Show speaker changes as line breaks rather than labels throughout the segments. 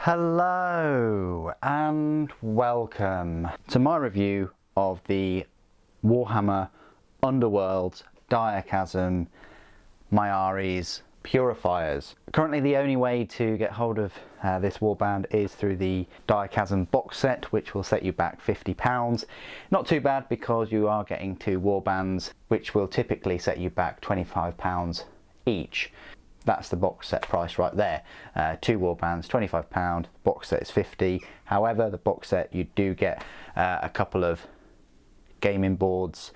Hello and welcome to my review of the Warhammer Underworlds Direchasm Myari's Purifiers. Currently the only way to get hold of this warband is through the Direchasm box set, which will set you back £50. Not too bad because you are getting two warbands which will typically set you back £25 each. That's the box set price right there. Two warbands, £25, box set is £50. However, the box set you do get a couple of gaming boards,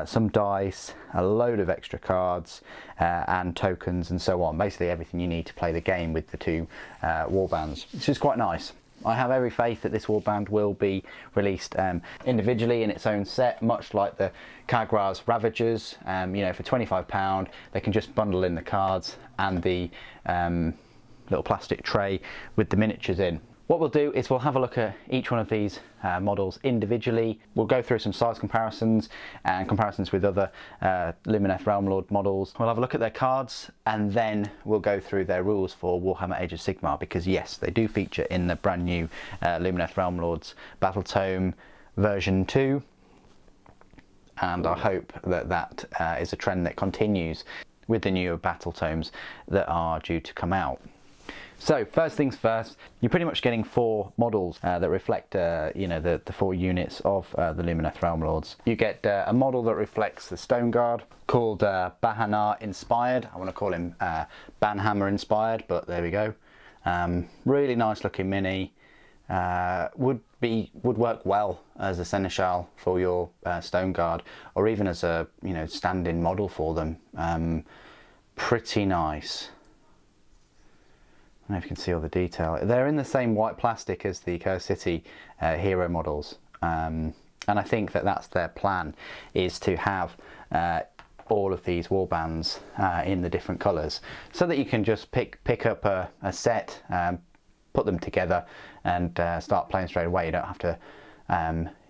some dice, a load of extra cards and tokens and so on. Basically everything you need to play the game with the two warbands, which is quite nice. I have every faith that this warband will be released individually in its own set, much like the Kagraz Ravagers. You know, for £25 they can just bundle in the cards and the little plastic tray with the miniatures in. What we'll do is we'll have a look at each one of these models individually. We'll go through some size comparisons and comparisons with other Lumineth Realm Lord models. We'll have a look at their cards and then we'll go through their rules for Warhammer Age of Sigmar, because yes, they do feature in the brand new Lumineth Realm Lords Battle Tome version 2, and I hope that that is a trend that continues with the newer Battle Tomes that are due to come out. So first things first, you're pretty much getting four models that reflect you know, the four units of the Lumineth Realm Lords. You get a model that reflects the Stone Guard called Bahanar Inspired. I want to call him Banhammer Inspired, but there we go. Really nice looking mini. Would work well as a seneschal for your Stone Guard, or even as a, you know, stand-in model for them. Pretty nice. I don't know if you can see all the detail. They're in the same white plastic as the Curse City hero models, and I think that that's their plan, is to have all of these warbands in the different colours, so that you can just pick up a set, put them together and start playing straight away. You don't have to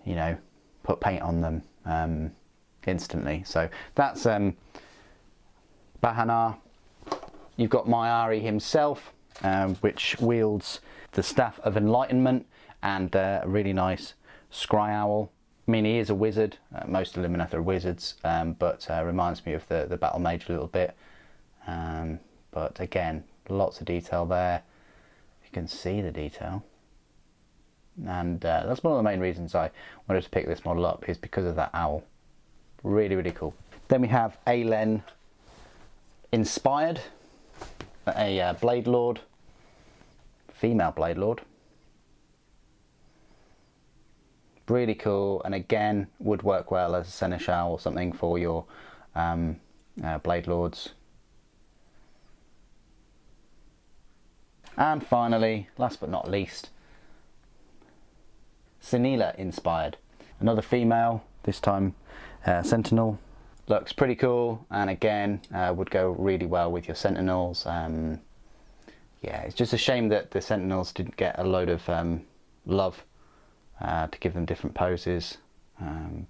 you know, put paint on them instantly. So that's Bahanar. You've got Myari himself, which wields the Staff of Enlightenment and a really nice Scry Owl. I mean, he is a wizard. Most of Lumineth are wizards, but reminds me of the Battle Mage a little bit. But again, lots of detail there. You can see the detail. And that's one of the main reasons I wanted to pick this model up, is because of that owl. Really, really cool. Then we have Alen Inspired, a Blade Lord, female Blade Lord. Really cool, and again would work well as a seneschal or something for your Blade Lords. And finally, last but not least, Senila Inspired, another female, this time Sentinel. Looks pretty cool, and again would go really well with your Sentinels. Yeah, it's just a shame that the Sentinels didn't get a load of love to give them different poses,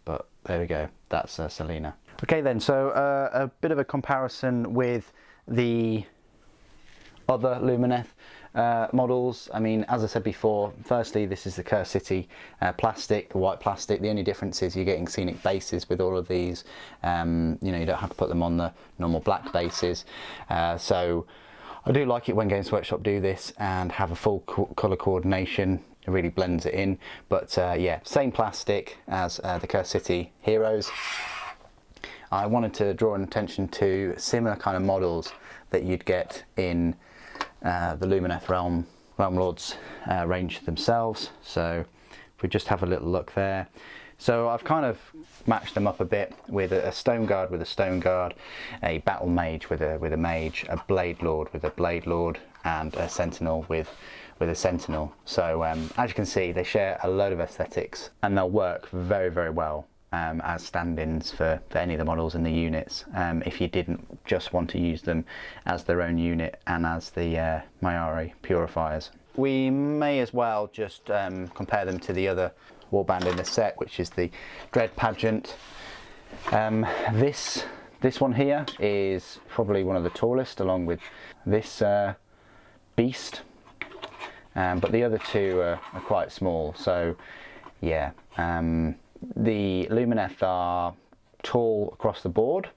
but there we go, that's Selena. Okay then, so a bit of a comparison with the other Lumineth models. I mean, as I said before, firstly, this is the Curse City plastic, the white plastic. The only difference is you're getting scenic bases with all of these. You know, you don't have to put them on the normal black bases. So I do like it when Games Workshop do this and have a full colour coordination. It really blends it in. But yeah, same plastic as the Curse City heroes. I wanted to draw an attention to similar kind of models that you'd get in the Lumineth Realm Lords range themselves. So if we just have a little look there. So I've kind of matched them up a bit with a Stone Guard with a Stone Guard, a Battle Mage with a Mage, a Blade Lord with a Blade Lord, and a Sentinel with a Sentinel. So as you can see, they share a load of aesthetics and they'll work very, very well as stand-ins for any of the models in the units, if you didn't just want to use them as their own unit and as the Myari Purifiers. We may as well just compare them to the other warband in the set, which is the Dread Pageant. This one here is probably one of the tallest, along with this beast. but the other two are quite small. So yeah, the Lumineth are tall across the board,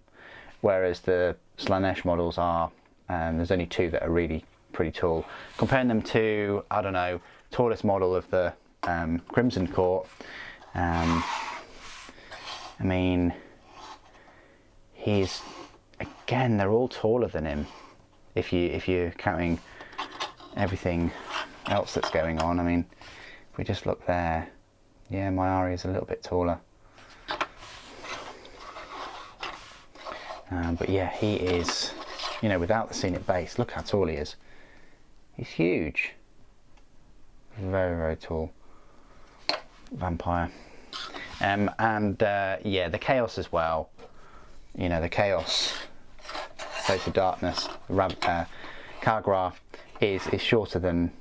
whereas the Slaanesh models are, there's only two that are really pretty tall. Comparing them to, I don't know, tallest model of the Crimson Court, I mean, he's, again, they're all taller than him if you're counting everything else that's going on. I mean, if we just look there, yeah, Myari is a little bit taller. But yeah, he is, you know, without the scenic base, look how tall he is. He's huge. Very, very tall vampire. Yeah, the Chaos as well. You know, the Chaos, Face of Darkness, Kargra is shorter than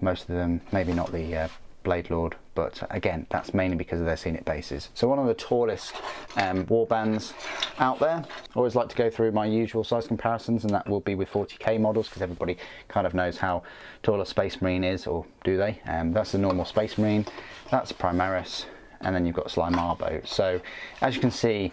most of them. Maybe not the Blade Lord, but again, that's mainly because of their scenic bases. So one of the tallest warbands out there. I always like to go through my usual size comparisons, and that will be with 40k models, because everybody kind of knows how tall a Space Marine is, or do they? That's the normal Space Marine, that's Primaris, and then you've got Sigmar boat. So as you can see,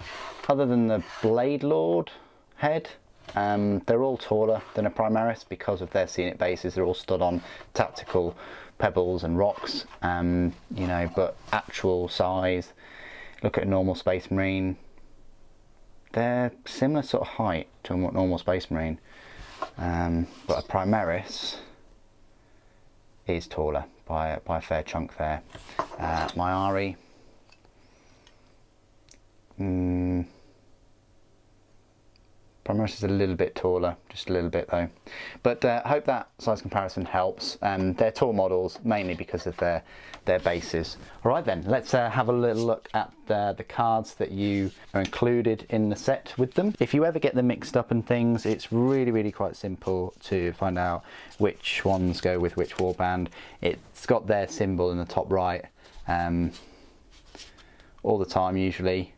other than the Blade Lord head, they're all taller than a Primaris because of their scenic bases. They're all stood on tactical pebbles and rocks, you know, but actual size, look at a normal Space Marine, they're similar sort of height to a normal Space Marine, but a Primaris is taller by a fair chunk there. Myari, Promotional is a little bit taller, just a little bit though. But I hope that size comparison helps. They're tall models mainly because of their bases. Alright then, let's have a little look at the cards that you are included in the set with them. If you ever get them mixed up and things, it's really quite simple to find out which ones go with which warband. It's got their symbol in the top right all the time usually.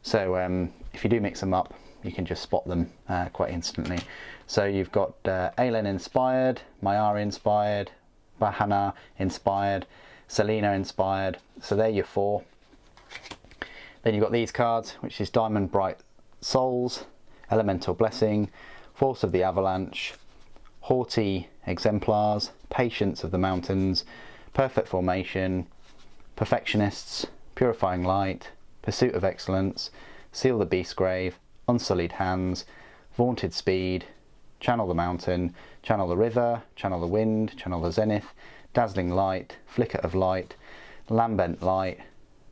So if you do mix them up, you can just spot them quite instantly. So you've got Aelen inspired, Myari inspired, Bahana inspired, Selena inspired. So they're your four. Then you've got these cards, which is Diamond Bright Souls, Elemental Blessing, Force of the Avalanche, Haughty Exemplars, Patience of the Mountains, Perfect Formation, Perfectionists, Purifying Light, Pursuit of Excellence, Seal the Beastgrave, Unsullied Hands, Vaunted Speed, Channel the Mountain, Channel the River, Channel the Wind, Channel the Zenith, Dazzling Light, Flicker of Light, Lambent Light,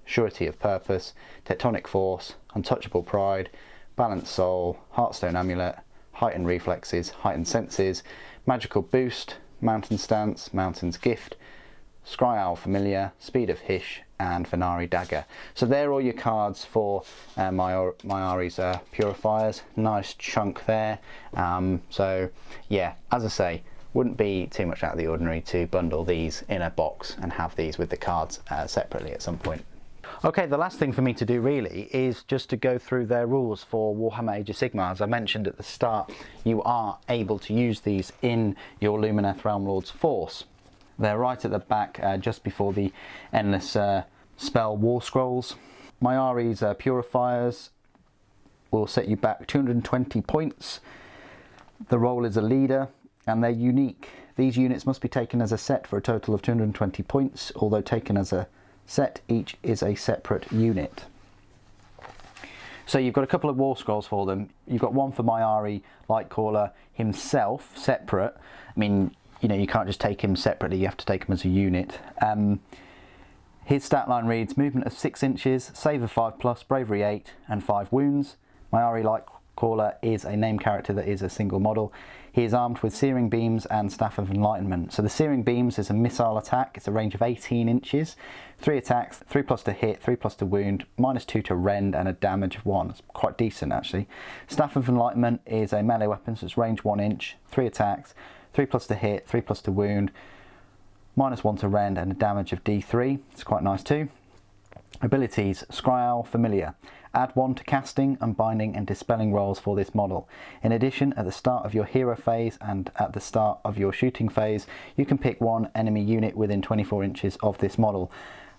Surety of Purpose, Tectonic Force, Untouchable Pride, Balanced Soul, Heartstone Amulet, Heightened Reflexes, Heightened Senses, Magical Boost, Mountain Stance, Mountain's Gift, Scry Owl Familiar, Speed of Hish, and Venari Dagger. So they're all your cards for Myari's Purifiers. Nice chunk there. So yeah, as I say, wouldn't be too much out of the ordinary to bundle these in a box and have these with the cards separately at some point. Okay, the last thing for me to do really is just to go through their rules for Warhammer Age of Sigmar. As I mentioned at the start, you are able to use these in your Lumineth Realm Lord's Force. They're right at the back, just before the Endless Spell War Scrolls. Myari's Purifiers will set you back 220 points. The role is a leader, and they're unique. These units must be taken as a set for a total of 220 points, although taken as a set, each is a separate unit. So you've got a couple of War Scrolls for them. You've got one for Myari Lightcaller himself, separate. I mean, you know, you can't just take him separately, you have to take him as a unit. His stat line reads movement of 6 inches, save of 5+, bravery 8, and 5 wounds. Myari Lightcaller is a name character that is a single model. He is armed with Searing Beams and Staff of Enlightenment. So the Searing Beams is a missile attack, it's a range of 18 inches, 3 attacks, 3+ to hit, 3+ to wound, -2 to rend, and a damage of 1. It's quite decent actually. Staff of Enlightenment is a melee weapon, so it's range 1 inch, 3 attacks, 3+ to hit, 3+ to wound, -1 to rend, and a damage of D3. It's quite nice too. Abilities: Scry Owl Familiar. Add 1 to casting, unbinding and dispelling rolls for this model. In addition, at the start of your hero phase and at the start of your shooting phase, you can pick one enemy unit within 24 inches of this model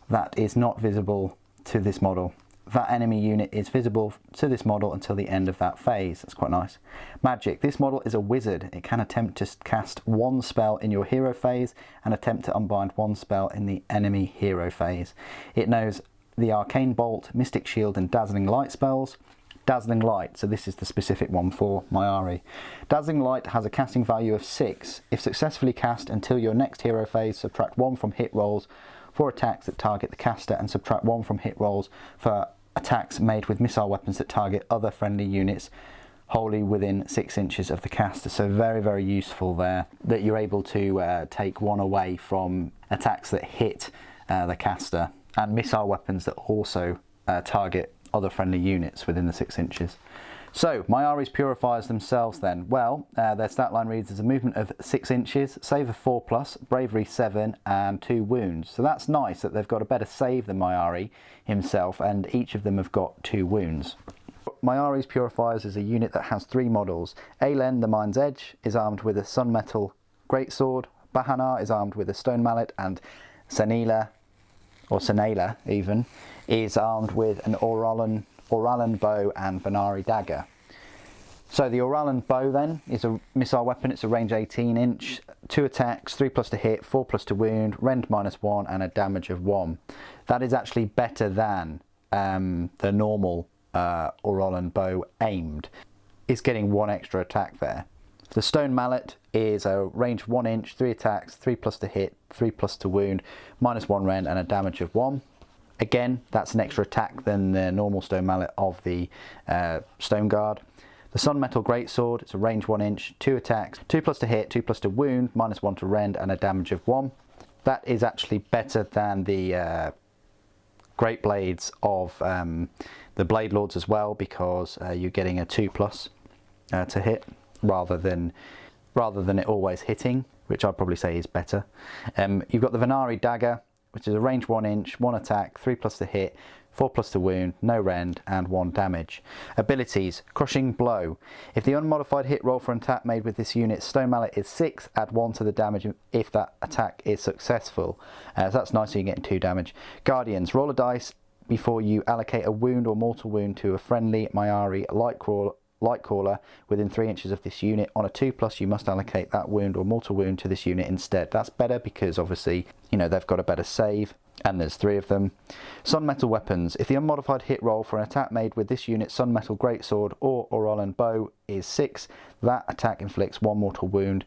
that is not visible to this model. That enemy unit is visible to this model until the end of that phase. That's quite nice. Magic. This model is a wizard. It can attempt to cast 1 spell in your hero phase and attempt to unbind 1 spell in the enemy hero phase. It knows the Arcane Bolt, Mystic Shield and Dazzling Light spells. Dazzling Light, so this is the specific one for Myari. Dazzling Light has a casting value of 6. If successfully cast until your next hero phase, subtract 1 from hit rolls for attacks that target the caster and subtract 1 from hit rolls for attacks made with missile weapons that target other friendly units wholly within 6 inches of the caster. So very, very useful there, that you're able to take 1 away from attacks that hit the caster and missile weapons that also target other friendly units within the 6 inches. So, Myari's Purifiers themselves then. Well, their stat line reads as a movement of 6 inches, save of 4+, bravery 7 and 2 wounds. So that's nice that they've got a better save than Myari himself, and each of them have got 2 wounds. Myari's Purifiers is a unit that has 3 models. Aelen, the Mind's Edge, is armed with a Sunmetal Greatsword, Bahanar is armed with a Stone Mallet, and Senila, or Senala even, is armed with an Oralan bow and Venari dagger. So the Oralan bow then is a missile weapon. It's a range 18 inch, 2 attacks, 3+ to hit, 4+ to wound, rend -1 and a damage of 1. That is actually better than the normal Oralan bow aimed. It's getting 1 extra attack there. The Stone Mallet is a range 1 inch, 3 attacks, 3+ to hit, 3+ to wound, -1 rend and a damage of 1. Again, that's an extra attack than the normal Stone Mallet of the Stone Guard. The Sunmetal Greatsword, it's a range 1 inch, 2 attacks, 2+ to hit, 2+ to wound, -1 to rend and a damage of 1. That is actually better than the Great Blades of the Blade Lords as well, because you're getting a 2+ to hit rather than it always hitting, which I'd probably say is better. You've got the Venari Dagger, which is a range 1 inch, 1 attack, 3+ to hit, 4+ to wound, no rend, and 1 damage. Abilities: Crushing Blow. If the unmodified hit roll for an attack made with this unit's Stone Mallet is 6, add 1 to the damage if that attack is successful. So that's nice, so you're getting 2 damage. Guardians. Roll a dice before you allocate a wound or mortal wound to a friendly Myari Lightcaller within 3 inches of this unit. On a 2+, you must allocate that wound or mortal wound to this unit instead. That's better because obviously, you know, they've got a better save, and there's 3 of them. Sunmetal Weapons. If the unmodified hit roll for an attack made with this unit's Sunmetal Greatsword or Oralan Bow is 6, that attack inflicts 1 mortal wound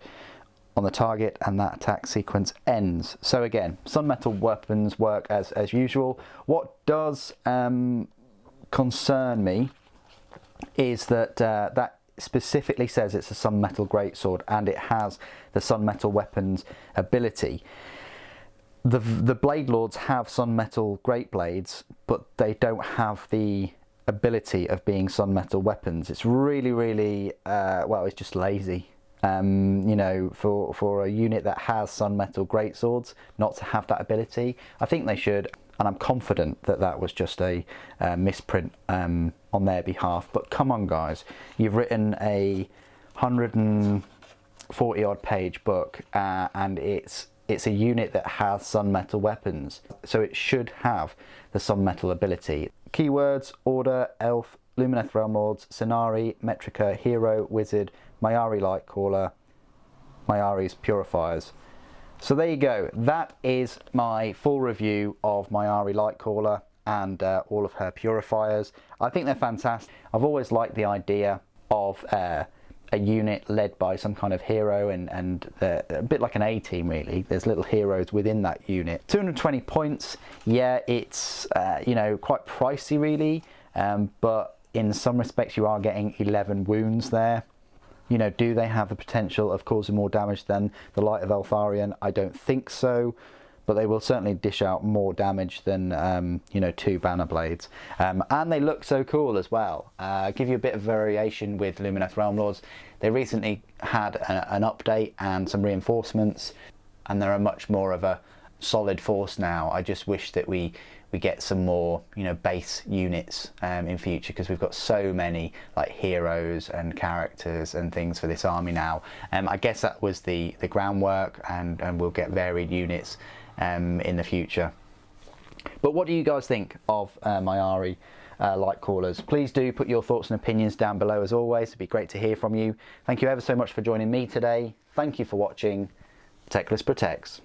on the target and that attack sequence ends. So again, Sunmetal Weapons work as usual. What does concern me is that that specifically says it's a Sunmetal Greatsword and it has the Sunmetal Weapons ability. The Blade Lords have Sunmetal Great Blades, but they don't have the ability of being Sunmetal Weapons. It's really well, it's just lazy. You know, for a unit that has Sunmetal Greatswords not to have that ability. I think they should, and I'm confident that that was just a misprint on their behalf. But come on guys, you've written a 140 odd page book and it's a unit that has Sunmetal weapons, so it should have the Sunmetal ability. Keywords: Order, Elf, Lumineth Realm Lords, Senari, Metrica, Hero, Wizard, Myari Lightcaller, Myari's Purifiers. So there you go, that is my full review of Myari Lightcaller and all of her Purifiers. I think they're fantastic. I've always liked the idea of a unit led by some kind of hero and a bit like an A-team really. There's little heroes within that unit. 220 points, yeah, it's you know, quite pricey really, but in some respects you are getting 11 wounds there. You know, do they have the potential of causing more damage than the Light of Eltharion? I don't think so, but they will certainly dish out more damage than, you know, 2 Banner Blades. And they look so cool as well. Give you a bit of variation with Lumineth Realm Lords. They recently had an update and some reinforcements, and they're a much more of a solid force now. I just wish that we we get some more, you know, base units in future, because we've got so many like heroes and characters and things for this army now. I guess that was the groundwork, and we'll get varied units in the future. But what do you guys think of Myari light callers? Please do put your thoughts and opinions down below as always. It'd be great to hear from you. Thank you ever so much for joining me today. Thank you for watching. Techless Protects.